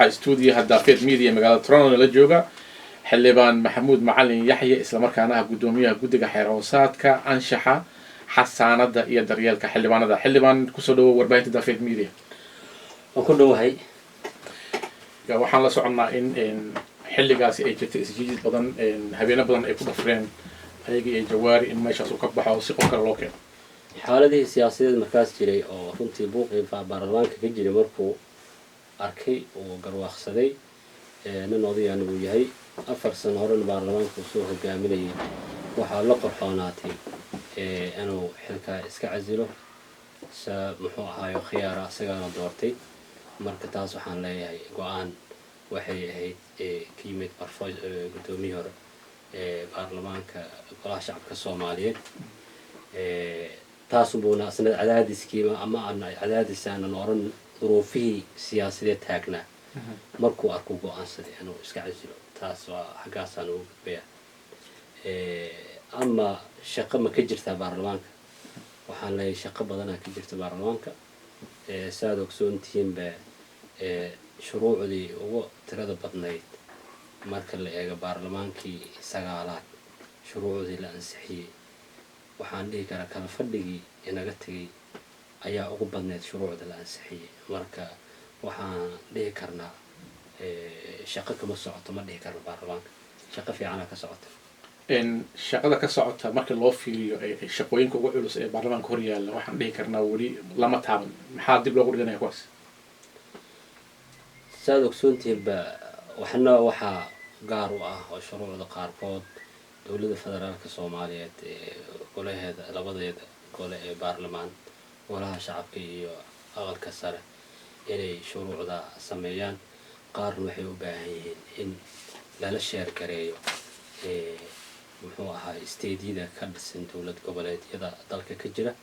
waxaa stuudiyaha daafeed media magaalada Toronto la jooga xildhibaan Maxamuud Macalin Yaxye isla markaana ah gudoomiyaha guddiga xeer hoosaadka anshaxa xasaanada iyo daryeelka xildhibaanada. xildhibaan kusoo dhawow warbaahinta daafeed media. waan ku dhawahay. waxaan la soconnaa in xilligaasi ay jirtay isjiid badan habeena badan ay ku dhafreen ayagii ay jawaari in meeshaas uu ka baxo si qof kale loo keeno. xaaladii siyaasadeed markaas jiray oo runtii buuqii baarlamaanka ka jiray markuu arkay oo garwaaqsaday nin odayaan uu yahay 4 sano horena baarlamaanka soo hogaaminayay waxaa la qorxoonaatay inuu xilka iska casilo muxuu ahaayo khiyaara asagana doortay. marka taas waxaan leeyahay go'aan waxay ahayd ka yimid gudoomiyihii hore baarlamaanka golaha shacabka Soomaaliyeed. taas buuna asna cadaadiskiima ama aan cadaadisaan oran duruufihii siyaasadeed taagnaa markuu arko go'aansaday inuu iska casilo. taas waa xagaasaan ugu gudbaya. ama shaqo ma ka jirtaa baarlamaanka? waxaan leeyahay shaqo badanaa ka jirta baarlamaanka. saad ogsoontihiinba shuruucdii ugu tirada badnayd marka la eego baarlamaankii 9aad shuruucdii la ansixiyey waxaan dhihi karaa kala fadhigii inaga tagay ayaa ugu badnayd shuruucda la ansixiyey. marka waxaan dhihi karnaa shaqo kama socoto ma dhihi karno baarlamaanka shaqo fiicana ka socota. shaqada ka socota marka loo fiiriyo shaqooyinka ugu culus ee baarlamaanka hor yaalla waxaan dhihi karnaa weli lama taaban. maxaa dib loogu dhiganaya kuwaas? saad ogsoontihiinba waxna waxaa gaar u ah oo shuruucda qaarkood dowladda federaalka Soomaaliyeed golaheeda labadeeda gole ee baarlamaan golaha shacabka iyo aqalka sare inay shuruucda sameeyaan. qaarna waxay u baahan yihiin in lala sheer gareeyo muxuu ahaa isteediyada ka dhisan dowlad goboleedyada dalka ka jira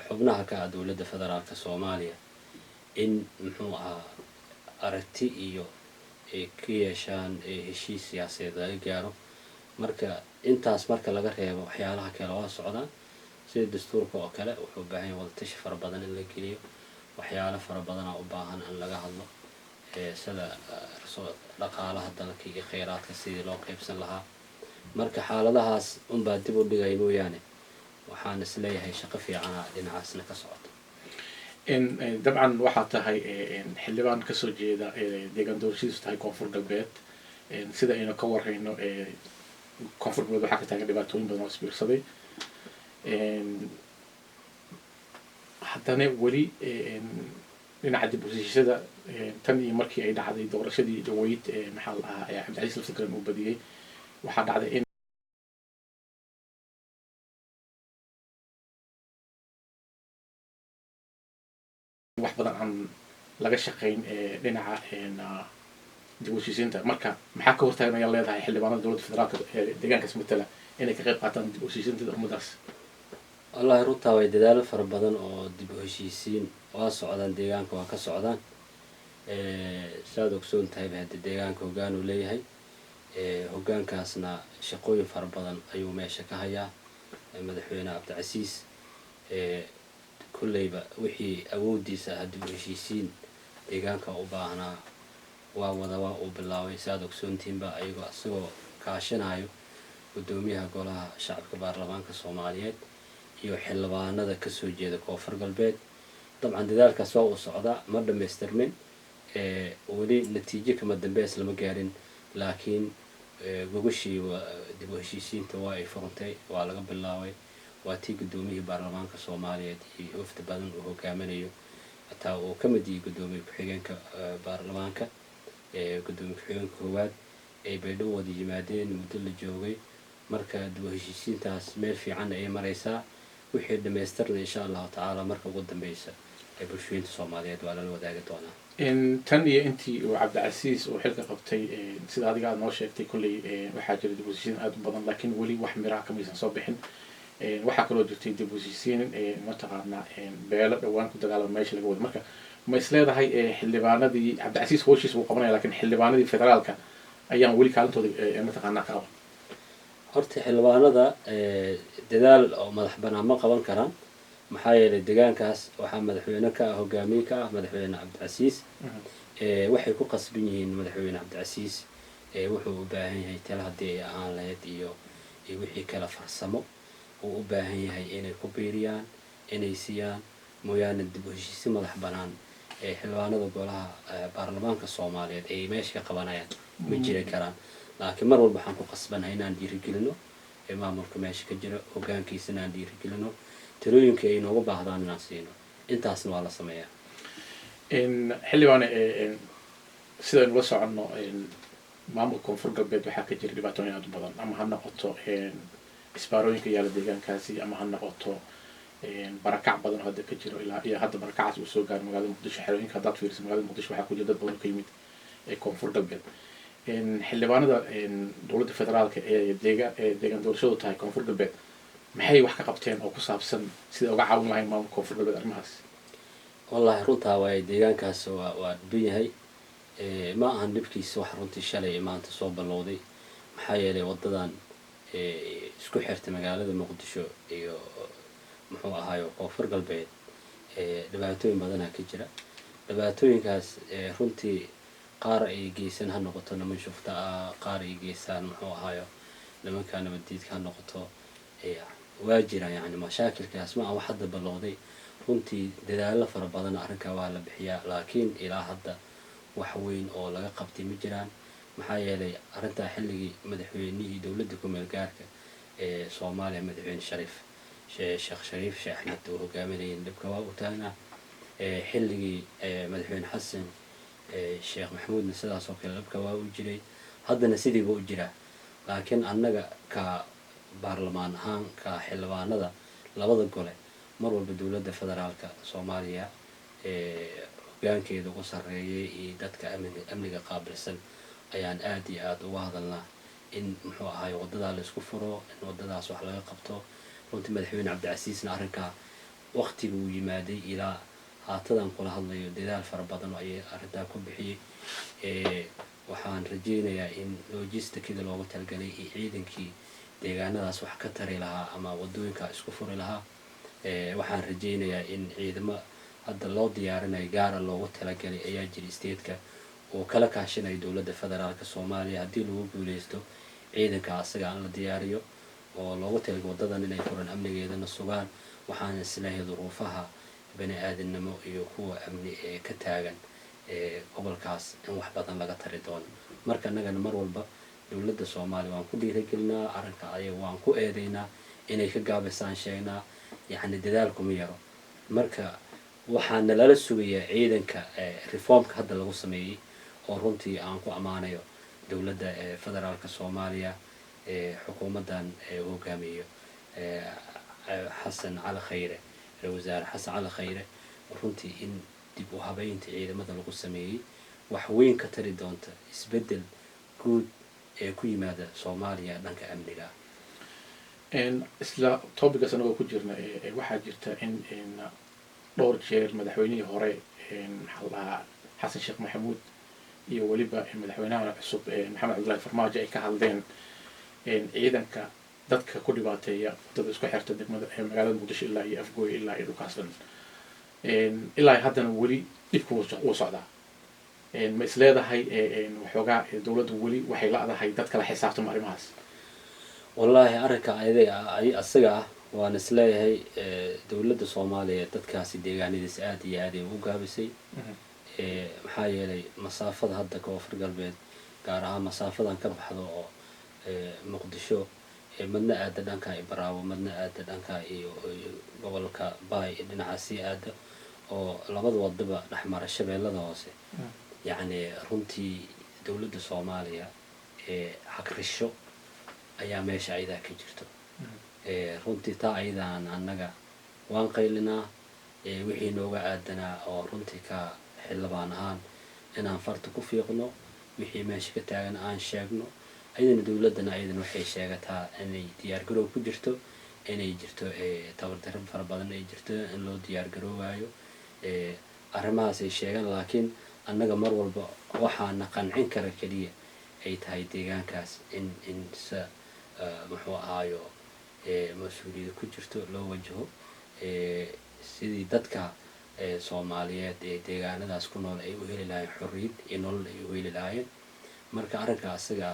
xubnaha ka dowladda federaalka Soomaaliya in muxuu ahaa aragti iyo ka yeeshaan heshiis siyaasadeed laga gaaro. marka intaas marka laga reebo waxyaalaha kale waa socdaan sida dastuurka oo kale wuxuu u baahan yahay wadatashi fara badan in la geliyo. waxyaalo fara badan oo u baahan in laga hadlo sida dhaqaalaha dalka iyo kheyraadka sidii loo qaybsan lahaa. marka xaaladahaas unbaa dib u dhigay mooyaane waxaan isleeyahay shaqo fiicana dhinacaasna ka socota. dabcan waxaa tahay xildhibaan kasoo jeeda deegaan doorashadiisu tahay koonfur galbeed. sida aynu ka warhayno koonfur galbeed waxaa ka taagan dhibaatooyin badan oo isbiirsaday. haddana weli dhinaca dib u heshiisyada tan iyo markii ay dhacday doorashadii dhaweyd maxaa la ahaa cabdicasiis laftigaran uu badiyey waxaa dhacday in wax badan aan laga shaqayn dhinaca dib u heshiisiinta. marka maxaa ka hortaagnaya leedahay xildhibaanada dowladda federaalka deegaankaas matala inay ka qayb qaataan dib u heshiisiinta ummadaas? wallahi runtaa way dadaalo fara badan oo dib u heshiisiin waa socdaan deegaanka waa ka socdaan. saad ogsoon tahay hadda deegaanka hoggaan uu leeyahay hoggaankaasna shaqooyin fara badan ayuu meesha ka hayaa madaxweyne cabdicasiis. kulleyba wixii awoodiisa ah dib u heshiisiin deegaanka u baahnaa waa uu bilaabay. saad ogsoontihiinba ayagoo isagoo kaashanayo gudoomiyaha golaha shacabka baarlamaanka Soomaaliyeed iyo xildhibaanada kasoo jeeda koonfur galbeed. dabcan dadaalkaas waa uu socdaa ma dhamaystirmin weli natiijo kama dambeys lama gaarin laakiin gogashii dib u heshiisiinta waa ay furantay waa laga bilaabay. waa tii gudoomiyihii baarlamaanka Soomaaliyeed iyo wafdi badan uu hogaaminayo hataa uu ka mid yahay gudoomiye ku-xigeenka baarlamaanka gudoomiye ku-xigeenka koowaad ay baydhabo wada yimaadeen muddo la joogay. marka dib u heshiisiintaas meel fiican ay maraysaa wixii dhamaystirna insha allahu tacaala marka ugu dambeysa ee bulshooyinka Soomaaliyeed waa lala wadaagi doonaa. tan iyo intii uu cabdicasiis uu xilka qabtay sida adiga aad noo sheegtay kolley waxaa jira dib u heshiisiin aad u badan laakiin weli wax miraha kamaysan soo bixin. waxaa kaloo jirtay dib u heshiisiin mataqaanaa beelo dhowaan ku dagaalama meesha laga wado. marka ma is leedahay xildhibaanadii cabdicasiis howshiis uu qabanaya laakiin xildhibaanadii federaalka ayaan weli kaalintooda mataqaanaa ka qaban? horta xildhibaanada dadaal oo madax banaan ma qaban karaan maxaa yeelay deegaankaas waxaa madaxweyne ka ah hogaamiye ka ah madaxweyne cabdicasiis waxay ku qasban yihiin madaxweyne cabdicasiis wuxuu u baahan yahay tala haddii ay ahaan lahayd iyo wixii kala farsamo uu u baahan yahay inay ku biiriyaan inay siiyaan mooyaane dib u heshiisi madax banaan xildhibaanada golaha baarlamaanka soomaaliyeed ay meesha ka qabanayaan ma jiri karaan. laakiin mar walba waxaan ku qasbanahay inaan dhiirigelino maamulka meesha ka jira hoggaankiisa inaan dhiirigelino talooyinka ay nooga baahdaan inaan siino intaasna waa la sameeyaa. xildhibaan sidaynu la soconno maamulka koonfur galbeed waxaa ka jira dhibaatooyin aad u badan ama ha noqoto isbaarooyinka yaala deegaankaasi ama ha noqoto barakac badan oo hadda ka jiro ilaa iyo hadda barakacaas uu soo gaaray magaalada muqdisho xerooyinka haddaad fiiriso magaalada muqdisho waxaa ku jira dad badan oo ka yimid koonfur galbeed. xildhibaanada dowladda federaalka deegaan doorashadu tahay koonfur galbeed maxay wax ka qabteen oo ku saabsan sida uga caawin lahayn maamulka koonfur galbeed arrimahaas? wallahi runtaa waaye deegaankaas waa dhiban yahay ma ahan dhibkiisa wax runtii shalay maanta soo ballowday maxaa yeelay wadadan isku xirta magaalada muqdisho iyo muxuu ahaayo koonfur galbeed dhibaatooyin badanaa ka jira. dhibaatooyinkaas runtii qaar ay geysaan ha noqoto niman shufta ah qaar ay geysaan muxuu ahaayo nimanka nabaddiidka ha noqoto waa jiraan yani mashaakilkaas ma aha wax hadda ballowday. runtii dadaallo fara badan arrinkaa waa la bixiyaa laakiin ilaa hadda wax weyn oo laga qabtay ma jiraan maxaa yeelay arrintaa xilligii madaxweynihii dowladda ku-meel gaarka ee soomaaliya madaxweyne sheekh shariif sheekh axmed uu hogaaminayay dhibka waa u taagnaa. xilligii madaxweyne xasan sheekh maxamuudna sidaas oo kale dhibka waa u jiray haddana sidiiba u jiraa. laakiin annaga ka baarlamaan ahaan ka xildhibaanada labada gole mar walba dowladda federaalka soomaaliya hoggaankeeda ugu sarreeyay iyo dadka amniga qaabilsan ayaan aad iyo aad uga hadalnaa in muxuu ahaay wadadaa la isku furo in wadadaas wax laga qabto. runtii madaxweyne cabdicasiisna arrinkaa waqtiga uu yimaaday ilaa haatadan kula hadlayo dadaal fara badan ayay arrintaa ku bixiyey. waxaan rajaynayaa in logisticada loogu talagalay iyo ciidankii deegaanadaas wax ka tari lahaa ama wadooyinkaa isku furi lahaa waxaan rajaynayaa in ciidamo hadda loo diyaarinayo gaara loogu talagalay ayaa jira statetka oo kala kaashanayo dowladda federaalka soomaaliya haddii lagu guuleysto ciidanka asaga aan la diyaariyo oo loogu talagalay wadadan inay furan amnigeedana sugaan. waxaan isleeyahay duruufaha bani aadamnimo iyo kuwa amni ee ka taagan gobolkaas in wax badan laga tari doono. marka annagana mar walba dowladda soomaaliya waan ku dhiirigelinaa arrinka ayaga waan ku eedeynaa inay ka gaabisaan sheegnaa yacni dadaalkuma yaro. marka waxaana lala sugayaa ciidanka reformka hadda lagu sameeyey oo runtii aan ku ammaanayo dowladda federaalka soomaaliya xukuumaddan hogaamiyo xasan cali khayre wasaare xasan cali khayre runtii in dib u habeynta ciidamada lagu sameeyey wax weyn ka tari doonta isbeddel guud ee ku yimaada soomaaliya dhanka amniga. isla topicaas anagoo ku jirna waxaa jirta in dhowr jeer madaxweynihii hore maxaa la dhahaa xasan sheekh maxamuud iyo weliba madaxweynaha cusub maxamed cabdullaahi farmaajo ay ka hadleen ciidanka dadka ku dhibaateeya wadada isku xirta degmada magaalada muqdisho ilaa iyo afgooy ilaa iyo dhulkaas dhan ilaa haddana weli dhibku wuu socdaa. ma is leedahay waxoogaa dowladdu weli waxay la-dahay dad kala xisaabtama arrimahaas? wallaahi arrinka asaga ah waan is leeyahay dowladda soomaaliya dadkaasi deegaanadiis aad iyo aad ay ugu gaabisay. maxaa yeelay masaafada hadda koonfur galbeed gaar ahaan masaafadan ka baxdo oo muqdisho madna aada dhanka baraawo madna aada dhanka iyo gobolka baay dhinaca sii aada oo labada wadaba dhexmara shabeellada hoose. yacni runtii dowladda soomaaliya xaqrisho ayaa meesha ayadaa ka jirto. runtii taa ayadaan annaga waan qaylinaa wixii nooga aadanaa oo runtii ka xildhibaan ahaan inaan farta ku fiiqno wixii meesha ka taagan aan sheegno. ayadana dowladdana ayadana waxay sheegataa inay diyaargaroow ku jirto inay jirto tabardarro fara badan ay jirto in loo diyaargaroowayo arrimahaas ay sheegaan. laakiin annaga mar walba waxaana qancin kara keliya ay tahay deegaankaas in sa muxuu ahaayo mas-uuliyada ku jirto loo wajaho sidii dadka soomaaliyeed ee deegaanadaas ku nool ay u heli lahaayeen xorriyad iyo nolol ay u heli lahaayeen marka arrinka asaga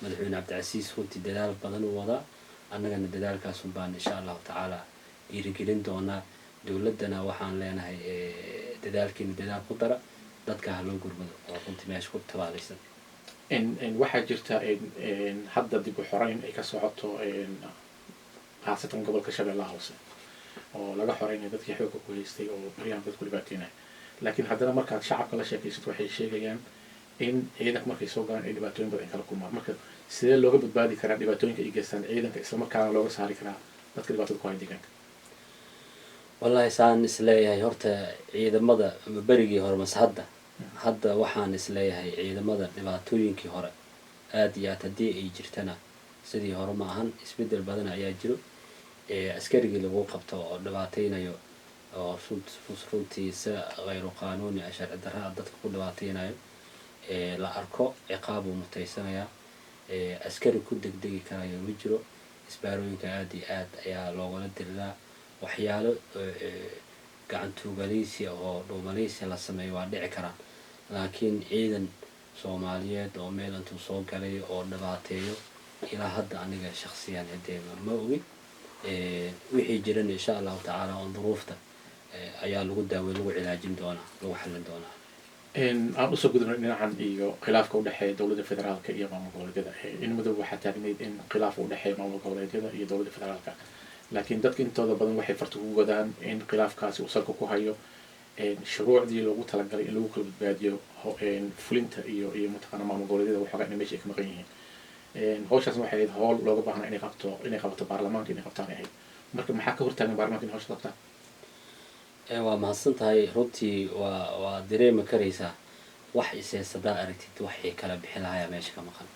madaxweyne cabdicasiis runtii dadaal badan u wadaa annagana dadaalkaasun baan insha allahu tacaala dhiirigelin doonaa dowladdana waxaan leenahay dadaalkiina dadaal ku dara dadka ha loo gurmado oo runtii meesha ku tabaalaysan waxaa jirta hadda dib u xoreyn ay ka socoto khaasatan gobolka shabeellaha hoose oo laga xoreynaya dadkii xoogga ku haystay oo baryahan dadku dhibaateynaya laakiin haddana markaad shacabka la sheekaysato waxay sheegayaan in ciidanka markay soo galaan ay dhibaatooyin badan kala kulmaan marka sidee looga badbaadi karaa dhibaatooyinka ay geystaan ciidanka islamarkaana looga saari karaa dadka dhibaatada ku haya deegaanka wallahi saan isleeyahay horta ciidamada berigii hore mase hadda waxaan isleeyahay ciidamada dhibaatooyinkii hore aada iyo aad haddii ay jirtana sidii hore ma ahan isbeddel badan ayaa jiro askarigii lagu qabto oo dhibaateynayo oo runtii si hayru qaanuuni sharci darra dadka ku dhibaateynayo la arko ciqaabuu mutaysanayaa askari ku degdegi karayo ma jiro isbaarooyinka aada iyo aad ayaa loogala dirilaa waxyaalo gacantuugalaysi oo dhuumalaysi la sameeyo waa dhici karaan laakiin ciidan soomaaliyeed oo meel intuu soo galay oo dhibaateeyo ilaa hadda aniga shaksiyan hadee ma ogin wixii jiran insha allahu tacaala oon duruufta ayaa lagu daawey lagu cilaajin doonaa lagu xallin doonaa aan usoo gudubnay dhinacan iyo khilaafka udhexeeya dowladda federaalka iyo maamul goboleedyada in madow waxaa taagnayd in khilaaf udhexeeya maamul goboleedyada iyo dowladda federaalka laakiin dadka intooda badan waxay farta ku godaan in khilaafkaasi uu salka ku hayo shuruucdii loogu talagalay in lagu kala badbaadiyo fulinta iyo mataqaana maamul goboleedyada waxoogaa inay meesha ay ka maqan yihiin hawshaas waxay ahayd howl looga baahnaa inay qabato baarlamaanka inay qabtaan ahayd marka maxaa ka hortaagan baarlamaanka inay hawsha qabtaan waa mahadsan tahay runtii waa dareemi karaysaa wax isaysadaa aragtid waxay kala bixi lahayaa meesha ka maqan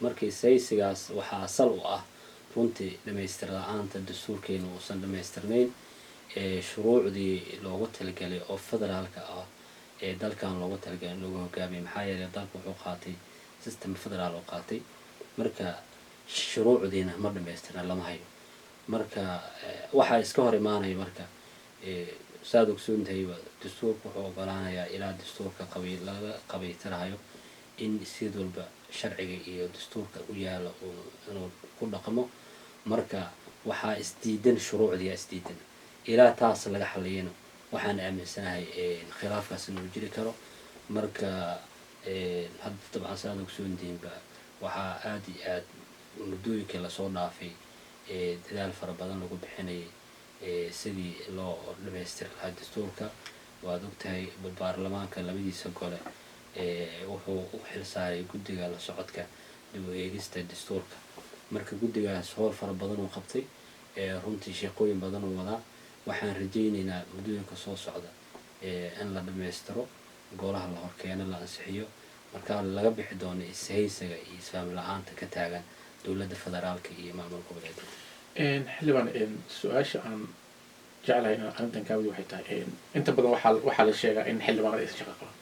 marka isaysigaas waxaa asal u ah runtii dhamaystir la-aanta dastuurkeena uusan dhamaystirnayn shuruucdii loogu talagalay oo federaalka ah ee dalkan loogu talagalay in lagu hogaamiyay maxaa yeelay dalka wuxuu qaatay system federaal oo qaatay marka shuruucdiina ma dhamaystirna lama hayo marka waxaa iska hor imaanaya marka saad ogsoontahay dastuurka wuxuu ogolaanayaa ilaa dastuurka laga qabaytirahayo in sid walba sharciga iyo dastuurka u yaala inuu ku dhaqmo marka waxaa isdiidan shuruucdiyaa isdiidan ilaa taas laga xaliyana waxaan aaminsanahay khilaafkaas inuu jiri karo marka hadda dabcan saad ogsoontihiinba waxaa aada iyo aad muddooyinkii lasoo dhaafay dadaal fara badan lagu bixinayay sidii loo dhamaystiri lahaa dastuurka waad ogtahay baarlamaanka labadiisa gole wuxuu u xilsaaray guddiga la socodka dib u eegista dastuurka marka guddigaas howl fara badan uu qabtay runtii sheekooyin badan uu wadaa waxaan rajaynaynaa muddooyinka soo socda in la dhamaystiro golaha la horkeeno la ansixiyo markaa laga bixi doono ishaysaga iyo isfaam la-aanta ka taagan dowladda federaalka iyo maamul goboleedka xildhibaan su-aasha aan jeclahay inaan arrintan kaawadi waxay tahay inta badan waxaa la sheegaa in xildhibaanada aysan shaqo qaban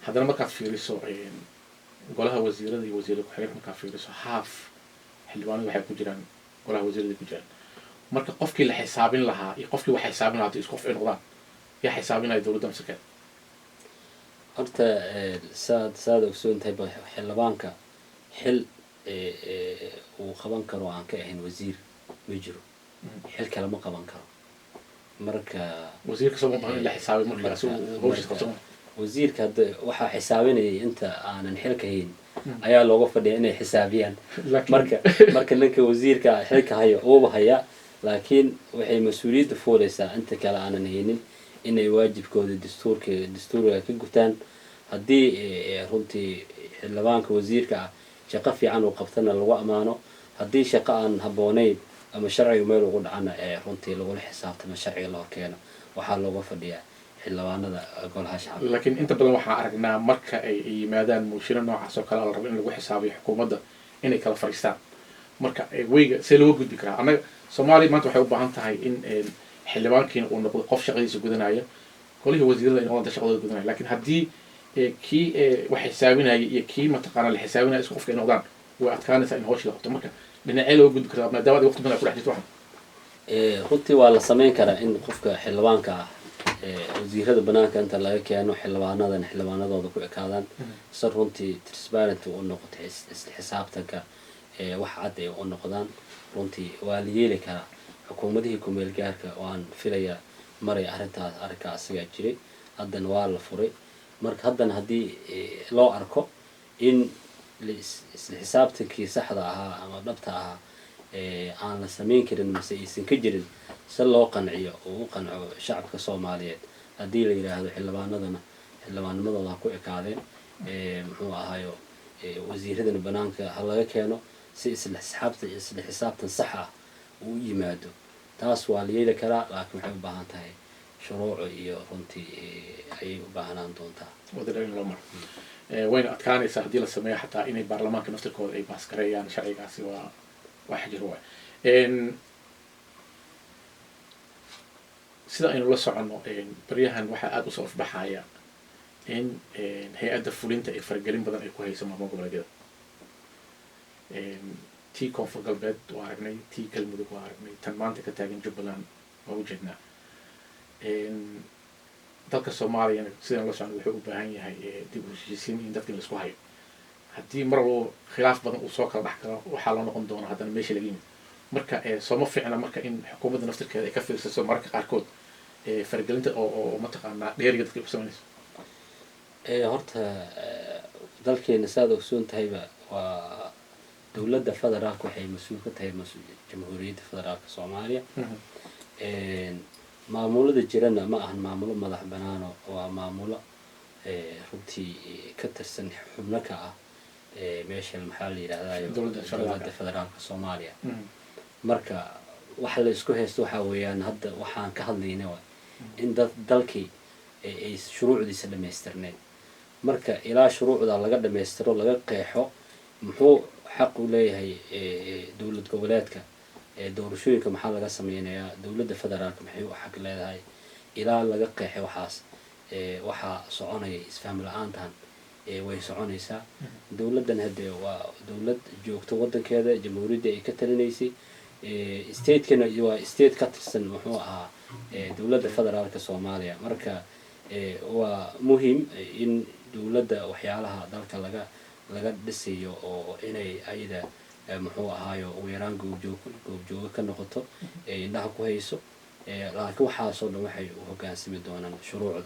haddana markaad fiiriso golaha wasiirada iyo wasiirada ku-xigeenka markaad fiiriso haaf xildhibaanadu waxay ku jiraan golaha wasiirada ku jiraan marka qofkii la xisaabin lahaa iyo qofkii wax xisaabin lahaa isku qof ay noqdaan yaa xisaabinaya dowladda masakeed horta saad ogsoon tahay xildhibaanka xil uu qaban karo aan ka ahayn wasiir ma jiro xil kale ma qaban karo marka wasiirka soo baahan in la xisaabiyo markaas uu hawshiis qabto wasiirka hadda waxaa xisaabinayay inta aanan xilka hayn ayaa looga fadhiya inay xisaabiyaan marka ninka wasiirka xilka hayo uuba hayaa laakiin waxay mas-uuliyadda fuulaysaa inta kale aanan haynin inay waajibkooda dastuuriga ka gutaan haddii runtii xildhibaanka wasiirka ah shaqo fiican uu qabtana lagu ammaano haddii shaqo aan habboonayn ama sharciga meel ugu dhacana runtii lagula xisaabtamo sharciga la horkeeno waxaa looga fadhiyaa xildhibaanada golaha shacabka laakiin inta badan waxaan aragnaa marka ay yimaadaan mushiro noocaas oo kale la rabo in lagu xisaabiyo xukuumadda inay kala fadhiistaan marka weyga see looga gudbi karaa annaga soomaaliya maanta waxay u baahan tahay in xildhibaankiina uu noqdo qof shaqadiisa gudanaya golihii wasiirada ay noqdanta shaqadooda gudanaya laakiin haddii kii wax xisaabinaya iyo kii mataqaana la xisaabinaya isku qofka ay noqdaan way adkaanaysaa in hawshii la qabto marka dhinacee looga gudbi karaa maadaama waqti badan ay ku dhex jirto waxan runtii waa la samayn karaa in qofka xildhibaanka ah wasiirada banaanka inta laga keeno xildhibaanadooda ku ekaadaan si runtii transparent u noqotay isla xisaabtanka wax cad ay u noqdaan runtii waa la yeeli karaa xukuumadihii ku-meel gaarka waan filayaa maray arrinka asigaa jiray haddana waa la furay marka haddana haddii loo arko in isla xisaabtankii saxda ahaa ama dhabta ahaa aan la samayn karin mase aysan ka jirin si loo qanciyo oo u qanco shacabka soomaaliyeed haddii la yidhaahdo xildhibaanimadooda ha ku ekaadeen muxuu ahaayo wasiiradana banaanka ha laga keeno si isla xisaabtan sax ah uu yimaado taas waa la yeeli karaa laakiin waxay u baahan tahay shuruuco iyo runtii ayay u baahnaan doontaa wadadhain loo maro wayna adkaanaysaa haddii la sameeyo xataa inay baarlamaanka naftirkooda ay baaskareeyaan sharcigaasi waa xajir waay sida aynu la soconno baryahan waxaa aada usoo afbaxaya in hay-adda fulinta ay faragelin badan ay ku hayso maamul goboleedyada tii koonfur galbeed waa aragnay tii galmudug waa aragnay tan maanta ka taagan jubbaland waa u jeednaa dalka soomaaliyana sidaan la socno wuxuu u baahan yahay dib u heshiisiin in dadka laisku hayo haddii mar walbo khilaaf badan uu soo kala dhex galo waxaa loo noqon doonaa haddana meesha laga yimid marka sooma fiicna marka in xukuumadda naftirkeeda ay ka fiirsato mararka qaarkood faragelinta oo mataqaanaa dheeriga dadka ay ku sameynayso horta dalkeena saad ogsoon tahayba waa dowladda federaalka waxay mas-uul ka tahay jamhuuriyadda federaalka soomaaliya maamulada jirana ma ahan maamulo madax banaano waa maamulo runtii ka tirsan xubno ka ah meeshan maxaa la yidhahdayo dowladda federaalka soomaaliya marka waxa la isku haysto waxaa weeyaan hadda waxaan ka hadlayna in dalkii ay shuruucdiisa dhamaystirneed marka ilaa shuruucda laga dhamaystiro laga qeexo muxuu xaq u leeyahay dowlad goboleedka doorashooyinka maxaa laga sameynayaa dowladda federaalka maxay u xaq leedahay ilaa laga qeexay waxaas waxaa soconaya isfaham la-aantan way soconaysaa dowladdan hadde waa dowlad joogto waddankeeda jamhuuriyadda ay ka talinaysay stateskana waa state ka tirsan muxuu ahaa dowladda federaalka soomaaliya marka waa muhiim in dowladda waxyaalaha dalka laga dhisayo oo inay ayada muxuu ahaayo ugu yaraan goobjooga ka noqoto indhaha ku hayso laakiin waxaasoo dhan waxay u hogaansami doonaan shuruucda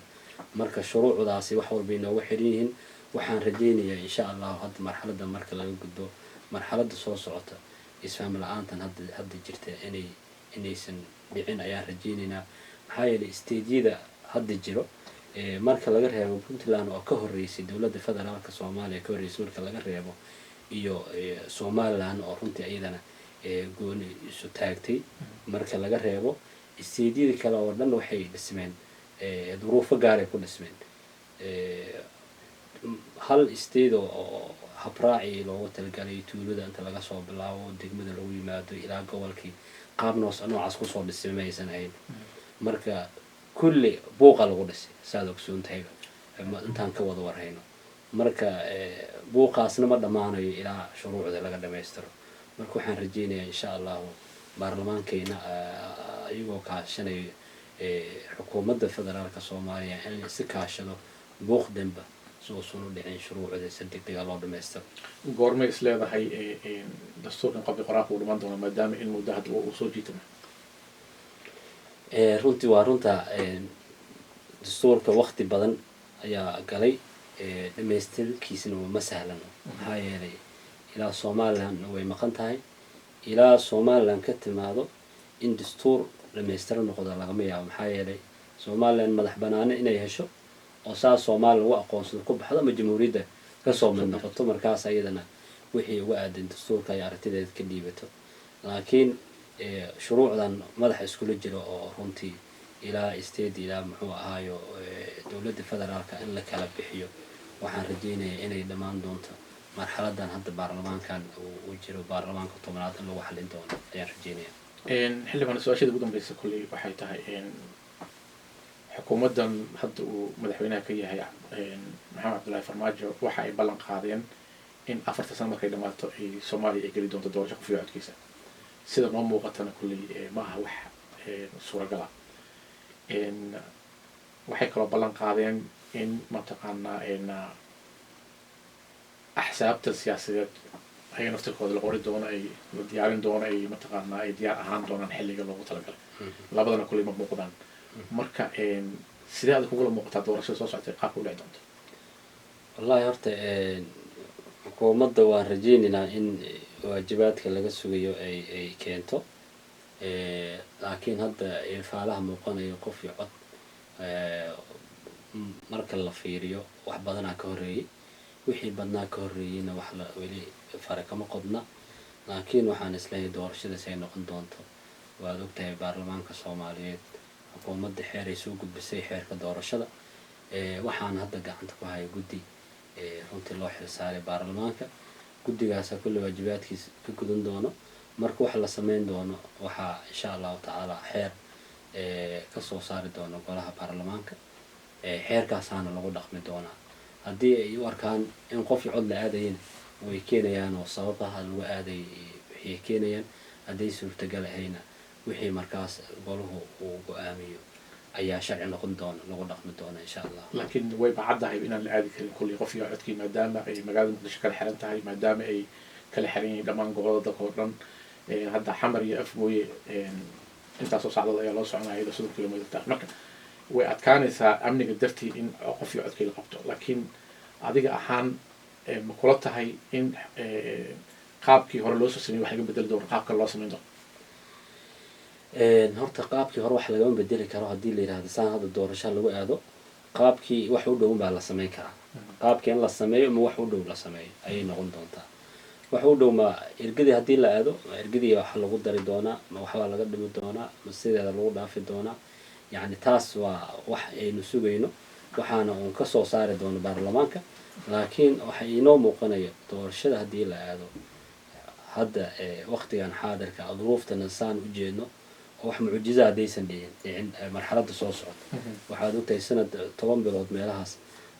marka shuruucdaasi wax walbay nooga xiran yihiin waxaan rajaynayaa insha allahu hadda marxaladda marka laga gudbo marxaladda soo socota isfaham la-aantan hadda jirta inaysan dhicin ayaan rajaynaynaa maxaa yeelay stageyada hadda jiro marka laga reebo puntland oo ka horeysay dowladda federaalka soomaaliya ka horreysay marka laga reebo iyo somaliland oo runtii iyadana gooni isu taagtay marka laga reebo stageyada kale oo dhan waxay dhismeen duruufo gaaray ku dhismeen hal state oo habraaci loogu talagalay tuulada inta laga soo bilaabo degmada lagu yimaado ilaa gobolkii qaab noocaas kusoo dhisay maysan ahayn marka kulli buuqa lagu dhisay saad ogsoon tahayba intaan ka wada warhayno marka buuqaasna ma dhammaanayo ilaa shuruucda laga dhamaystiro marka waxaan rajaynayaa insha allahu baarlamaankeyna iyagoo kaashanayo xukuumadda federaalka soomaaliya in si kaashado buuq danba soosan u dhicin shuruucda si degdega loo dhamaystiro goormay is leedahay dastuurkan qabli qoraanka uu dhiman doona maadaama in muddo hadda uu soo jiitama runtii waa runta dastuurka waqti badan ayaa galay dhamaystirkiisana ma sahlano maxaa yeelay ilaa somaliland way maqan tahay ilaa somaliland ka timaado in dastuur dhamaystiro noqdo lagama yaabo maxaa yeelay somaliland madax banaano inay hesho oo saas soomaaliya lagu aqoonsado ku baxdo ama jamhuuriyadda kasoo mid noqoto markaas ayadana wixii uga aadan dastuurka ay aragtideeda ka dhiibato laakiin shuruucdan madaxa iskula jiro oo runtii ilaa state ilaa muxuu ahaayo dowladda federaalka in la kala bixiyo waxaan rajaynayaa inay dhammaan doonto marxaladan hadda baarlamaankan uu jiro baarlamaanka tobnaad in lagu xalin doono ayaan rajaynayaa xildhibaan su-aashada ugu dambeysa kolley waxay tahay xukuumaddan hadda uu madaxweynaha ka yahay maxamed cabdullaahi farmaajo waxa ay ballan qaadeen in 4 sano markay dhamaato ay soomaaliya ay geli doonto doorasho ku fiicodkiisa sida noo muuqatana kolley ma aha wax suuragala waxay kaloo ballan qaadeen in mataqaanaa axsaabta siyaasadeed ayaga naftirkooda la qori doono ay la diyaarin doono ay mataqaanaa ay diyaar ahaan doonaan xilliga loogu talagalay labadana kuley ma muuqdaan marka sidee aad kugula muuqataa doorashada soo socotay qaabka u dhici doonto wallahi horta xukuumadda waan rajeynaynaa in waajibaadka laga sugayo ay keento laakiin hadda faalaha muuqanayo qof iyo cod marka la fiiriyo wax badanaa ka horreeyey wixii badnaa ka horreeyeyna wax la weli fare kama qodna laakiin waxaan isleeyahay doorashadaas ay noqon doonto waad ogtahay baarlamaanka soomaaliyeed xukuumadda xeer ay soo gudbisay xeerka doorashada waxaan hadda gacanta ku haya guddi runtii loo xilsaaray baarlamaanka guddigaasa kulli waajibaadkiisa ka gudan doono marka wax la sameyn doono waxaa insha allahu tacaala xeer kasoo saari doono golaha baarlamaanka xeerkaasaana lagu dhaqmi doonaa haddii ay u arkaan in qofkii cod la aadayana way keenayaan oo sababaha lagu aaday waxay keenayaan hadday suurtagal ahayna wixii markaas golahu uu go-aamiyo ayaa sharci noqon doona lagu dhaqmi doona insha allah laakiin way bacaddahay inaan la aadi karin kulli qof iyo codkii maadaama ay magaalada muqdisho kala xiran tahay maadaama ay kala xiran yihiin dhammaan gobolada dalka oo dhan hadda xamar iyo afgooye intaasoo sacdood ayaa loo soconaya iyadoo 7 kilomitir marka way adkaanaysaa amniga dartii in qof iyo codkii la qabto laakiin adiga ahaan ma kula tahay in qaabkii hore loo soo sameeyey wax laga bedeli doono qaabka loo sameyn doono horta qaabkii hore wax lagama bedeli karo haddii la yidhaahdo saan hadda doorasho lagu aado qaabkii wax u dhow baa la sameyn karaa qaabkii in la sameeyo ma wax u dhow la sameeyo ayay noqon doontaa wax u dhow ma ergadii haddii la aado ma ergadii wax lagu dari doonaa ma waxbaa laga dhimi doonaa ma sideeda lagu dhaafi doonaa يعني تاس وح نسوينه وحنا ونكسر صار دون برلمانك لكن وحينو مقنية دورشة هدي لا هذا وقت يعني حاضر كظروف الإنسان وجينه وح معجزة ديسن دي يعني مرحلة الصوصات وحدو تيسنة طبعا بلاد ميراث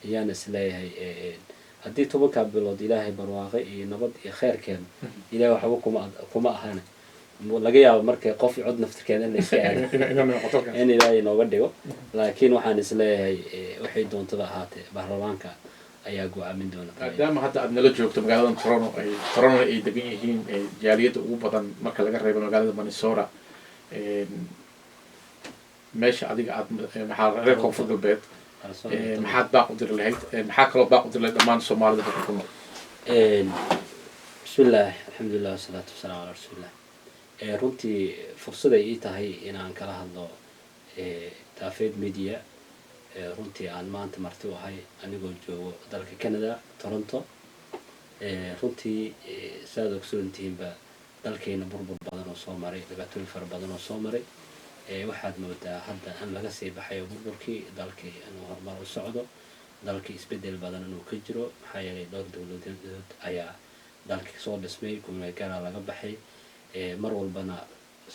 يعني سلاي هدي طبعا كبلاد إلهي برواقي نبض خير كان إلهي وحبكم كما أهنا laga yaabo markay qof cod naftirkeeda inay iska aado in ilaahay nooga dhigo laakiin waxaan isleeyahay waxay doontada ahaatee baarlamaanka ayaa go'aamin doona maadaama hadda aad nala joogto magaalada Toronto ay degan yihiin jaaliyada ugu badan marka laga reebo magaalada Minnesota meesha adiga aad maxaa reer koonfur galbeed maxaad baaq u diri lahayd maxaa kaloo baaq u diri lahayd dhammaan Soomaalida halka ku nool bismillah alxamdulilah wasalaatu wasalaamu calaa rasuulillah runtii fursad ay ii tahay inaan kala hadlo taafeed media runtii aan maanta marti u ahay anigoo joogo dalka Canada Toronto runtii saad ogsoontihiinba dalkeena burbur badan oo soo maray dhibaatooyin fara badan oo soo maray waxaad moodaa hadda in laga sii baxayo burburkii dalkii inuu horumar u socdo dalkii isbedel badan inuu ka jiro maxaa yeelay dhowr dowladood ayaa dalkii soo dhismay kumeel gaara laga baxay mar walbana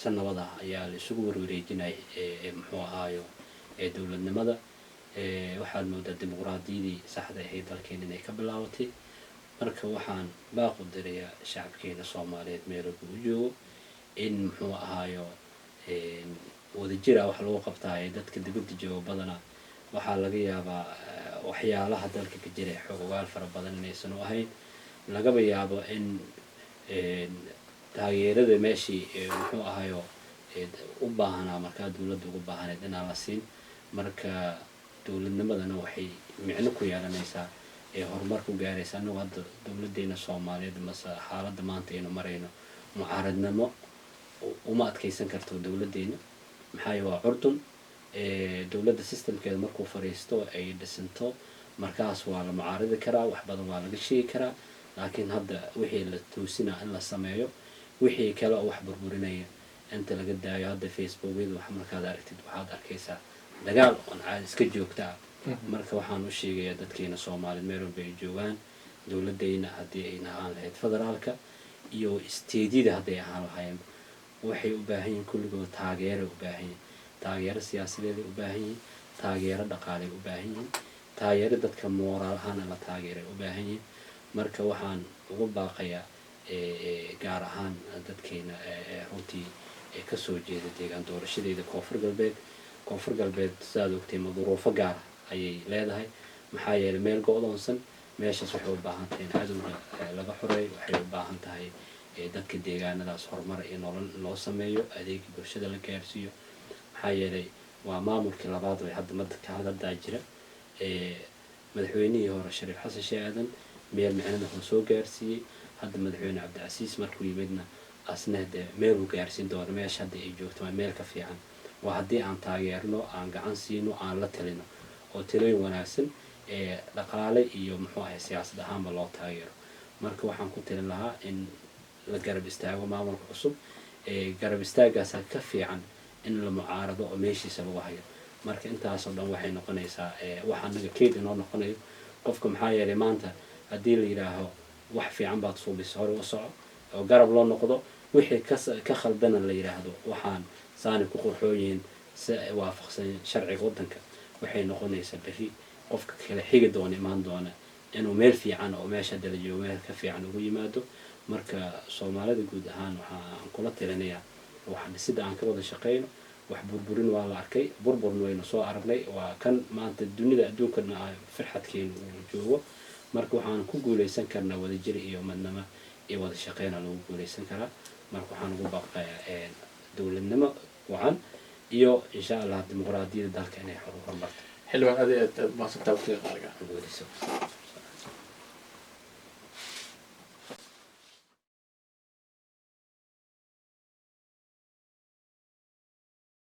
sanadada ayaa la isugu warwareejinay muxuu ahaayo dowladnimada waxaad moodaa dimuqraadiyadii saxda ahayd dalkeena inay ka bilaabatay marka waxaan baaq u dirayaa shacabkeena Soomaaliyeed meel walba uu joogo in muxuu ahaayo wadajira wax lagu qabtaayo dadka dibadda jooga badana waxaa laga yaabaa waxyaalaha dalka ka jira xogaal fara badan inaysan u ahayn lagaba yaabo in taageerada meeshii muxuu ahaayo u baahanaa markaa dawladda ugu baahanayd inaan la siin marka dawladnimadana waxay micno ku yeelanaysaa horumar ku gaaraysa anagu hadda dawladeena Soomaaliyeed mase xaaladda maanta aynu marayno mucaaradnimo uma adkaysan karto dawladeena maxaa yeelay waa curdun dawladda systemkeeda markuu fariisto ay dhisanto markaas waa la mucaaradi karaa wax badan waa laga sheegi karaa laakiin hadda wixii la toosinaa in la sameeyo wixii kale oo wax burburinaya inta laga daayo hadda Facebook-yada wax markaad aragtid waxaad arkaysaa dagaal oo caadi iska joogta marka waxaan u sheegayaa dadkeena Soomaaliyeed meel walba ay joogaan dawladeena haddii ay ahaan lahayd federaalka iyo isteedida hadday ahaan lahaayeen waxay u baahan yihiin kulligood taageero u baahan yihiin taageero siyaasadeed u baahan yihiin taageero dhaqaale u baahan yihiin taageero dadka moraal ahaan la taageero u baahan yihiin marka waxaan ugu baaqayaa gaar ahaan dadkeena runtii ka soo jeeda deegaan doorashadeeda koonfur galbeed koonfur galbeed sidaad ogtay duruufo gaar ayay leedahay maxaa yeelay meel go-doonsan meeshaas waxay u baahan tahay in cadowga laga xoreeyo waxay u baahan tahay dadka deegaanadaas horumar iyo nolol loo sameeyo adeegii bulshada la gaarsiiyo maxaa yeelay waa maamulkii labaad way hadda madka hadda jira madaxweynihii hore shariif xasan sheekh aadan meel micnada wuxuu soo gaarsiiyey hadda madaxweyne cabdicasiis markuu yimidna asna de meel uu gaarsiin doono meesha hadda ay joogto waa meel ka fiican waa haddii aan taageerno aan gacan siino aan la talino oo talooyin wanaagsan dhaqaale iyo muxuu ahay siyaasad ahaanba loo taageero marka waxaan ku talin lahaa in la garab istaago maamulka cusub garab istaagaas ka fiican in la mucaarado oo meeshiisa lagu hayo marka intaasoo dhan waxay noqonaysaa wax anaga keyd inoo noqonayo qofka maxaa yeelay maanta haddii la yidhaaho wax fiican baad suubisa hore u soco oo garab loo noqdo wixii ka khaldana la yidhaahdo waxaan saani ku qurxoon yihiin si waafaqsan sharciga waddanka waxay noqonaysaa berri qofka kale xigi doona imaan doona inuu meel fiican oo meesha dala joogo meel ka fiican ugu yimaado marka soomaalida guud ahaan waxaan kula talinayaa waxaan sida aan ka wada shaqeyno wax burburin waa la arkay burburna waynu soo aragnay waa kan maanta dunida adduunkana farxadkeenu uu joogo marka waxaan ku guuleysan karnaa wadajir iyo madnamo iyo wada shaqeyna lagu guuleysan karaa marka waxaan ugu baaqayaa dowladnimo wacan iyo insha allah dimuqraadiyadda dalka inay horumarto xildhibaan aad iyo aad mahadsantahay waqtiga qaaliga guuleyso